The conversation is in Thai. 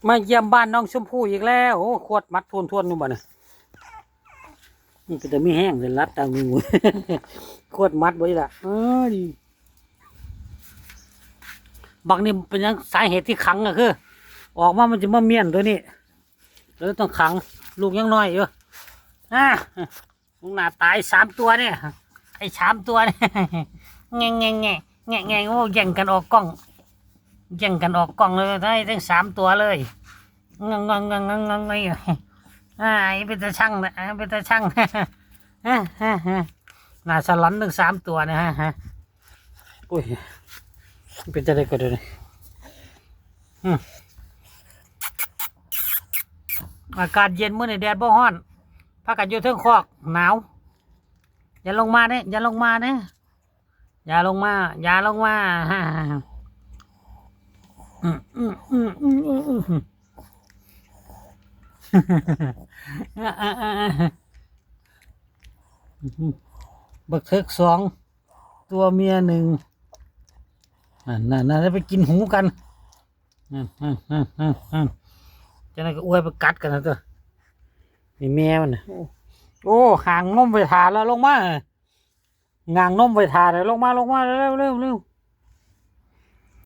มาเยี่ยมบ้านน้องชมพู่อีกแล้วโอ้ขวดมัดทวนอยู่บ่เนี่ยมันก็จะไม่แห้งเลยรัดตามมือ ขวดมัดไว้ละบางนี่เป็นยังสาเหตุที่ขังก็คือออกมามันจะมาเมียนตัวนี้แล้วต้องขังลูกยังน้อยอยู่ลูกหน้าตาย3 ตัวเนี่ยไอ้3 ตัวเนี่ยแง่โอ้แย่งกันออกกล้องเลยได้ทั้ง3 ตัวเลยงเป็นตาช่างนะเป็นตาช่างน่าสลันทั้ง3 ตัวนะฮะอุ้ยเป็นจะได้ก็ได้อากาศเย็นมื้อนี้แดดบ่ร้อนพากันอยู่เทิงคอกหนาวอย่าลงมาเนี่ยอย่าลงมาบักเทิก2 ตัวเมีย1นั่นไปกินหูกันจะนั่นก็อวยไปกัดกันนะตัวนี่แม่มันนะโอ้ห่างนมไปทาแล้วลงมางางนมไปทาเลยลงมาเร็ว